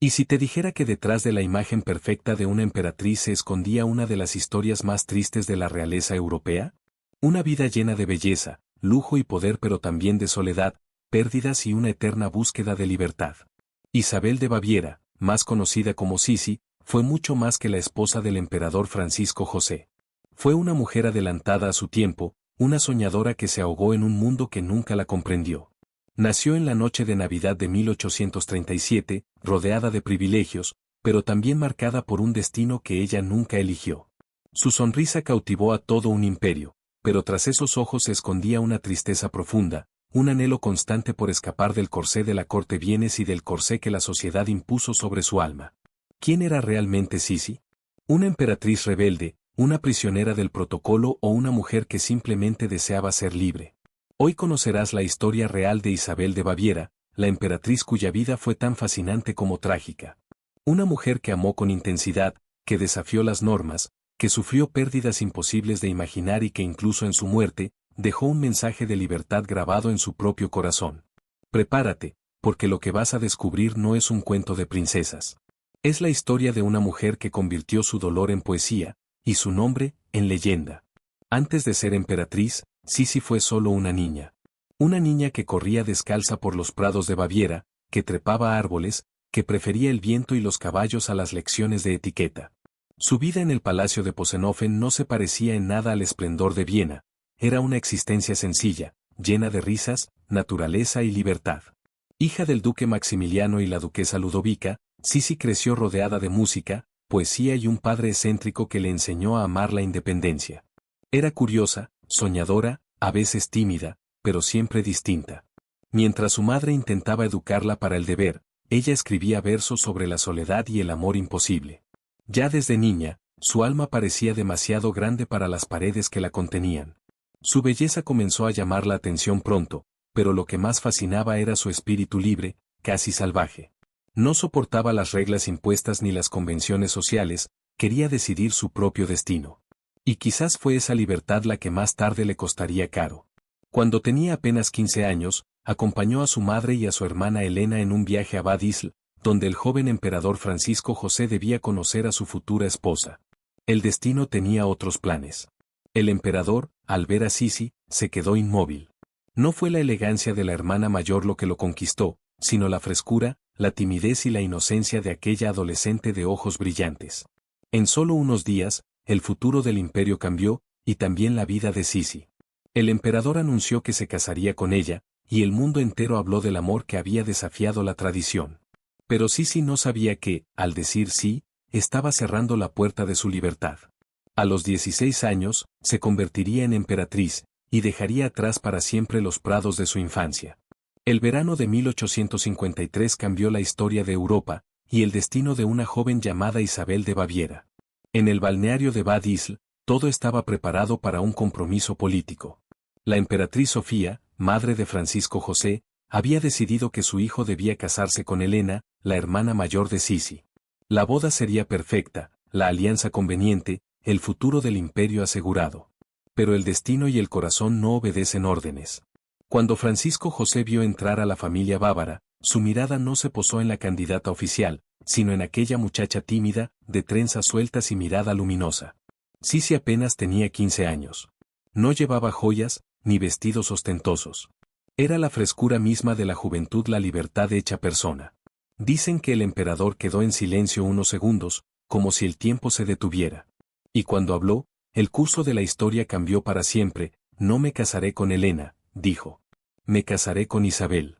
¿Y si te dijera que detrás de la imagen perfecta de una emperatriz se escondía una de las historias más tristes de la realeza europea? Una vida llena de belleza, lujo y poder, pero también de soledad, pérdidas y una eterna búsqueda de libertad. Isabel de Baviera, más conocida como Sisi, fue mucho más que la esposa del emperador Francisco José. Fue una mujer adelantada a su tiempo, una soñadora que se ahogó en un mundo que nunca la comprendió. Nació en la noche de Navidad de 1837, rodeada de privilegios, pero también marcada por un destino que ella nunca eligió. Su sonrisa cautivó a todo un imperio, pero tras esos ojos se escondía una tristeza profunda, un anhelo constante por escapar del corsé de la corte bienes y del corsé que la sociedad impuso sobre su alma. ¿Quién era realmente Sisi? ¿Una emperatriz rebelde, una prisionera del protocolo o una mujer que simplemente deseaba ser libre? Hoy conocerás la historia real de Isabel de Baviera, la emperatriz cuya vida fue tan fascinante como trágica. Una mujer que amó con intensidad, que desafió las normas, que sufrió pérdidas imposibles de imaginar y que incluso en su muerte, dejó un mensaje de libertad grabado en su propio corazón. Prepárate, porque lo que vas a descubrir no es un cuento de princesas. Es la historia de una mujer que convirtió su dolor en poesía, y su nombre, en leyenda. Antes de ser emperatriz, Sisi fue solo una niña. Una niña que corría descalza por los prados de Baviera, que trepaba árboles, que prefería el viento y los caballos a las lecciones de etiqueta. Su vida en el palacio de Possenhofen no se parecía en nada al esplendor de Viena, era una existencia sencilla, llena de risas, naturaleza y libertad. Hija del duque Maximiliano y la duquesa Ludovica, Sisi creció rodeada de música, poesía y un padre excéntrico que le enseñó a amar la independencia. Era curiosa, soñadora, a veces tímida, pero siempre distinta. Mientras su madre intentaba educarla para el deber, ella escribía versos sobre la soledad y el amor imposible. Ya desde niña, su alma parecía demasiado grande para las paredes que la contenían. Su belleza comenzó a llamar la atención pronto, pero lo que más fascinaba era su espíritu libre, casi salvaje. No soportaba las reglas impuestas ni las convenciones sociales, quería decidir su propio destino. Y quizás fue esa libertad la que más tarde le costaría caro. Cuando tenía apenas 15 años, acompañó a su madre y a su hermana Elena en un viaje a Bad Ischl, donde el joven emperador Francisco José debía conocer a su futura esposa. El destino tenía otros planes. El emperador, al ver a Sisi, se quedó inmóvil. No fue la elegancia de la hermana mayor lo que lo conquistó, sino la frescura, la timidez y la inocencia de aquella adolescente de ojos brillantes. En solo unos días, el futuro del imperio cambió, y también la vida de Sisi. El emperador anunció que se casaría con ella, y el mundo entero habló del amor que había desafiado la tradición. Pero Sisi no sabía que, al decir sí, estaba cerrando la puerta de su libertad. A los 16 años, se convertiría en emperatriz, y dejaría atrás para siempre los prados de su infancia. El verano de 1853 cambió la historia de Europa, y el destino de una joven llamada Isabel de Baviera. En el balneario de Bad Ischl, todo estaba preparado para un compromiso político. La emperatriz Sofía, madre de Francisco José, había decidido que su hijo debía casarse con Elena, la hermana mayor de Sisi. La boda sería perfecta, la alianza conveniente, el futuro del imperio asegurado. Pero el destino y el corazón no obedecen órdenes. Cuando Francisco José vio entrar a la familia bávara, su mirada no se posó en la candidata oficial, sino en aquella muchacha tímida, de trenzas sueltas y mirada luminosa. Sisi apenas tenía 15 años. No llevaba joyas, ni vestidos ostentosos. Era la frescura misma de la juventud, la libertad hecha persona. Dicen que el emperador quedó en silencio unos segundos, como si el tiempo se detuviera. Y cuando habló, el curso de la historia cambió para siempre. No me casaré con Elena, dijo. Me casaré con Isabel.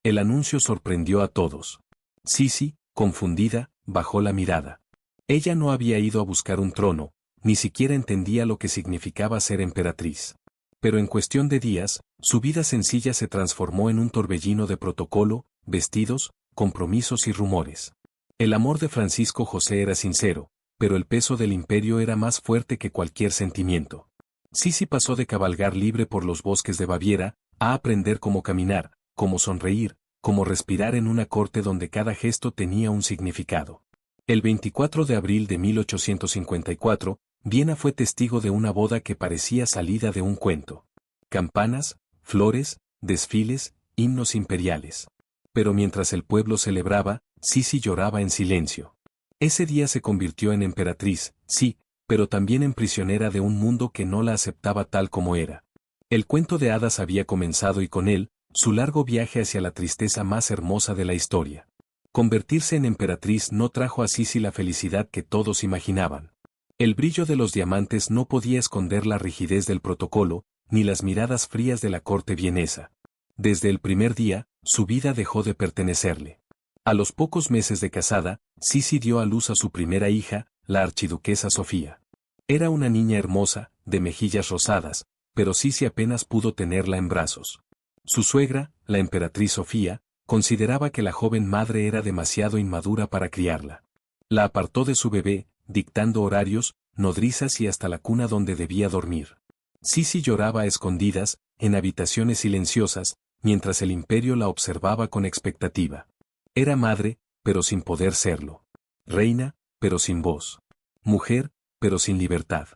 El anuncio sorprendió a todos. Sisi, confundida, bajó la mirada. Ella no había ido a buscar un trono, ni siquiera entendía lo que significaba ser emperatriz. Pero en cuestión de días, su vida sencilla se transformó en un torbellino de protocolo, vestidos, compromisos y rumores. El amor de Francisco José era sincero, pero el peso del imperio era más fuerte que cualquier sentimiento. Sisi pasó de cabalgar libre por los bosques de Baviera, a aprender cómo caminar, cómo sonreír, cómo respirar en una corte donde cada gesto tenía un significado. El 24 de abril de 1854, Viena fue testigo de una boda que parecía salida de un cuento. Campanas, flores, desfiles, himnos imperiales. Pero mientras el pueblo celebraba, Sisi lloraba en silencio. Ese día se convirtió en emperatriz, sí, pero también en prisionera de un mundo que no la aceptaba tal como era. El cuento de hadas había comenzado y con él, su largo viaje hacia la tristeza más hermosa de la historia. Convertirse en emperatriz no trajo a Sisi la felicidad que todos imaginaban. El brillo de los diamantes no podía esconder la rigidez del protocolo, ni las miradas frías de la corte vienesa. Desde el primer día, su vida dejó de pertenecerle. A los pocos meses de casada, Sisi dio a luz a su primera hija, la archiduquesa Sofía. Era una niña hermosa, de mejillas rosadas, pero Sisi apenas pudo tenerla en brazos. Su suegra, la emperatriz Sofía, consideraba que la joven madre era demasiado inmadura para criarla. La apartó de su bebé, dictando horarios, nodrizas y hasta la cuna donde debía dormir. Sisi lloraba a escondidas, en habitaciones silenciosas, mientras el imperio la observaba con expectativa. Era madre, pero sin poder serlo. Reina, pero sin voz. Mujer, pero sin libertad.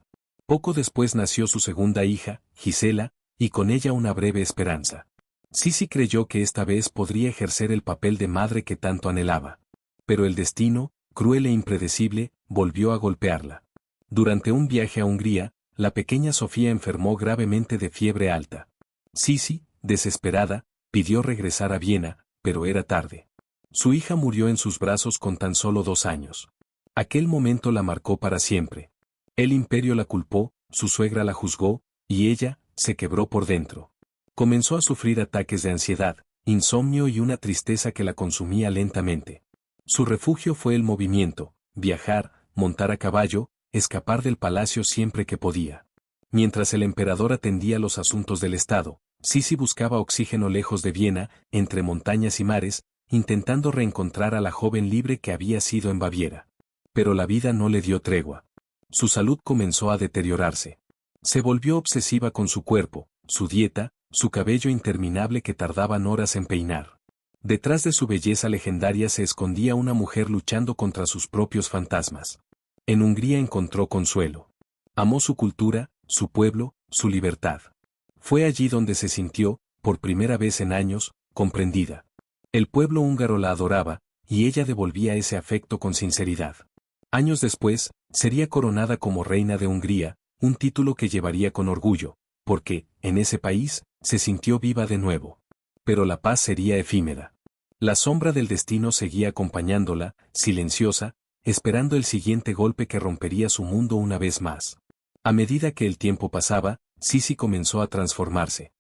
Poco después nació su segunda hija, Gisela, y con ella una breve esperanza. Sisi creyó que esta vez podría ejercer el papel de madre que tanto anhelaba. Pero el destino, cruel e impredecible, volvió a golpearla. Durante un viaje a Hungría, la pequeña Sofía enfermó gravemente de fiebre alta. Sisi, desesperada, pidió regresar a Viena, pero era tarde. Su hija murió en sus brazos con tan solo 2 años. Aquel momento la marcó para siempre. El imperio la culpó, su suegra la juzgó, y ella, se quebró por dentro. Comenzó a sufrir ataques de ansiedad, insomnio y una tristeza que la consumía lentamente. Su refugio fue el movimiento, viajar, montar a caballo, escapar del palacio siempre que podía. Mientras el emperador atendía los asuntos del Estado, Sisi buscaba oxígeno lejos de Viena, entre montañas y mares, intentando reencontrar a la joven libre que había sido en Baviera. Pero la vida no le dio tregua. Su salud comenzó a deteriorarse. Se volvió obsesiva con su cuerpo, su dieta, su cabello interminable que tardaban horas en peinar. Detrás de su belleza legendaria se escondía una mujer luchando contra sus propios fantasmas. En Hungría encontró consuelo. Amó su cultura, su pueblo, su libertad. Fue allí donde se sintió, por primera vez en años, comprendida. El pueblo húngaro la adoraba, y ella devolvía ese afecto con sinceridad. Años después, sería coronada como reina de Hungría, un título que llevaría con orgullo, porque, en ese país, se sintió viva de nuevo. Pero la paz sería efímera. La sombra del destino seguía acompañándola, silenciosa, esperando el siguiente golpe que rompería su mundo una vez más. A medida que el tiempo pasaba, Sisi comenzó a transformarse.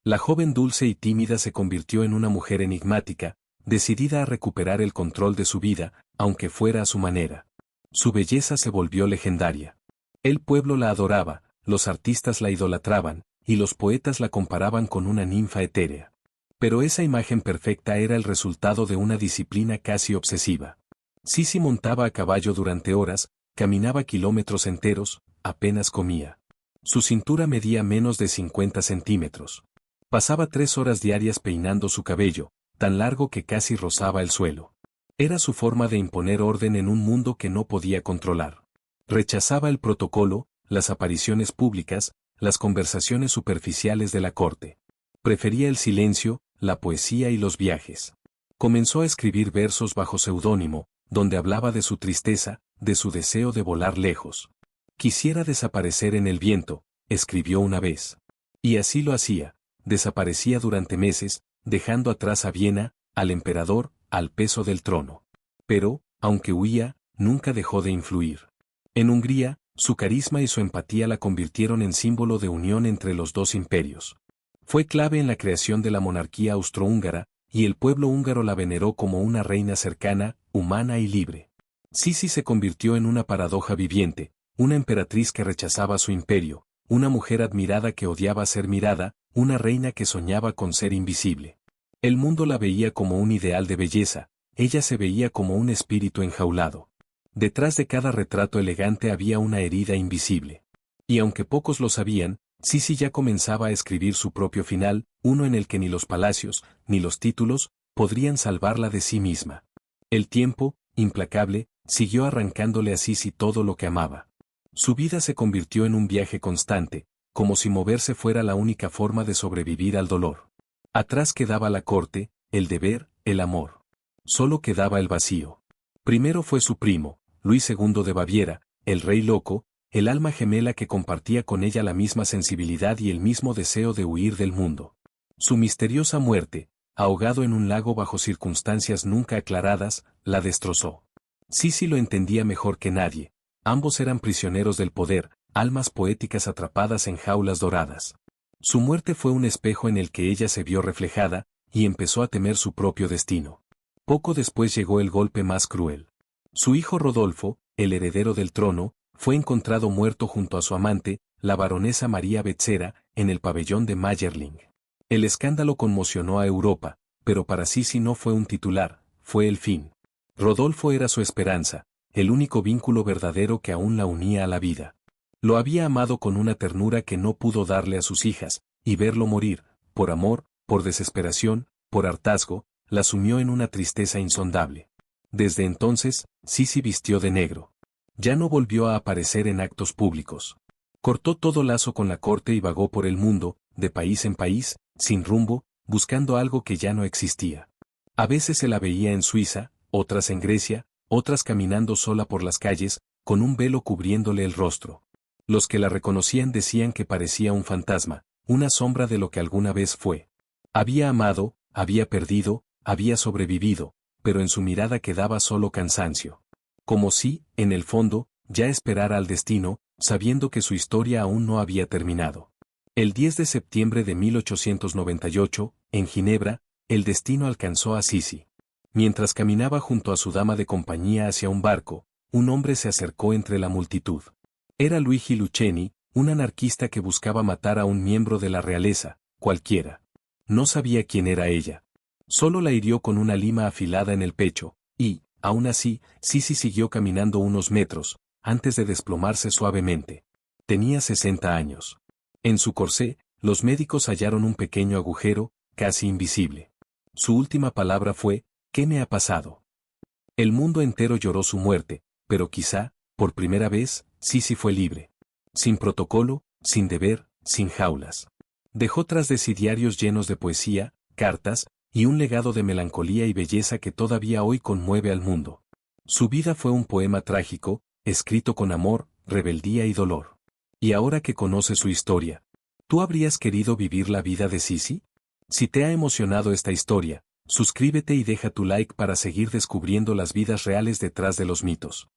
La joven dulce y tímida se convirtió en una mujer enigmática, decidida a recuperar el control de su vida, aunque fuera a su manera. Su belleza se volvió legendaria. El pueblo la adoraba, los artistas la idolatraban, y los poetas la comparaban con una ninfa etérea. Pero esa imagen perfecta era el resultado de una disciplina casi obsesiva. Sisi montaba a caballo durante horas, caminaba kilómetros enteros, apenas comía. Su cintura medía menos de 50 centímetros. Pasaba 3 horas diarias peinando su cabello, tan largo que casi rozaba el suelo. Era su forma de imponer orden en un mundo que no podía controlar. Rechazaba el protocolo, las apariciones públicas, las conversaciones superficiales de la corte. Prefería el silencio, la poesía y los viajes. Comenzó a escribir versos bajo seudónimo, donde hablaba de su tristeza, de su deseo de volar lejos. Quisiera desaparecer en el viento, escribió una vez. Y así lo hacía, desaparecía durante meses, dejando atrás a Viena, al emperador, al peso del trono. Pero, aunque huía, nunca dejó de influir. En Hungría, su carisma y su empatía la convirtieron en símbolo de unión entre los dos imperios. Fue clave en la creación de la monarquía austrohúngara, y el pueblo húngaro la veneró como una reina cercana, humana y libre. Sisi se convirtió en una paradoja viviente, una emperatriz que rechazaba su imperio, una mujer admirada que odiaba ser mirada, una reina que soñaba con ser invisible. El mundo la veía como un ideal de belleza, ella se veía como un espíritu enjaulado. Detrás de cada retrato elegante había una herida invisible. Y aunque pocos lo sabían, Sisi ya comenzaba a escribir su propio final, uno en el que ni los palacios, ni los títulos, podrían salvarla de sí misma. El tiempo, implacable, siguió arrancándole a Sisi todo lo que amaba. Su vida se convirtió en un viaje constante, como si moverse fuera la única forma de sobrevivir al dolor. Atrás quedaba la corte, el deber, el amor. Solo quedaba el vacío. Primero fue su primo, Luis II de Baviera, el rey loco, el alma gemela que compartía con ella la misma sensibilidad y el mismo deseo de huir del mundo. Su misteriosa muerte, ahogado en un lago bajo circunstancias nunca aclaradas, la destrozó. Sisi lo entendía mejor que nadie. Ambos eran prisioneros del poder, almas poéticas atrapadas en jaulas doradas. Su muerte fue un espejo en el que ella se vio reflejada, y empezó a temer su propio destino. Poco después llegó el golpe más cruel. Su hijo Rodolfo, el heredero del trono, fue encontrado muerto junto a su amante, la baronesa María Betzera, en el pabellón de Mayerling. El escándalo conmocionó a Europa, pero para Sisi no fue un titular, fue el fin. Rodolfo era su esperanza, el único vínculo verdadero que aún la unía a la vida. Lo había amado con una ternura que no pudo darle a sus hijas, y verlo morir, por amor, por desesperación, por hartazgo, la sumió en una tristeza insondable. Desde entonces, Sisi vistió de negro. Ya no volvió a aparecer en actos públicos. Cortó todo lazo con la corte y vagó por el mundo, de país en país, sin rumbo, buscando algo que ya no existía. A veces se la veía en Suiza, otras en Grecia, otras caminando sola por las calles, con un velo cubriéndole el rostro. Los que la reconocían decían que parecía un fantasma, una sombra de lo que alguna vez fue. Había amado, había perdido, había sobrevivido, pero en su mirada quedaba solo cansancio. Como si, en el fondo, ya esperara al destino, sabiendo que su historia aún no había terminado. El 10 de septiembre de 1898, en Ginebra, el destino alcanzó a Sisi. Mientras caminaba junto a su dama de compañía hacia un barco, un hombre se acercó entre la multitud. Era Luigi Lucchesi, un anarquista que buscaba matar a un miembro de la realeza, cualquiera. No sabía quién era ella. Solo la hirió con una lima afilada en el pecho, y, aún así, Sisi siguió caminando unos metros, antes de desplomarse suavemente. Tenía 60 años. En su corsé, los médicos hallaron un pequeño agujero, casi invisible. Su última palabra fue, ¿qué me ha pasado? El mundo entero lloró su muerte, pero quizá, por primera vez, Sisi fue libre. Sin protocolo, sin deber, sin jaulas. Dejó tras de sí diarios llenos de poesía, cartas, y un legado de melancolía y belleza que todavía hoy conmueve al mundo. Su vida fue un poema trágico, escrito con amor, rebeldía y dolor. Y ahora que conoces su historia, ¿tú habrías querido vivir la vida de Sisi? Si te ha emocionado esta historia, suscríbete y deja tu like para seguir descubriendo las vidas reales detrás de los mitos.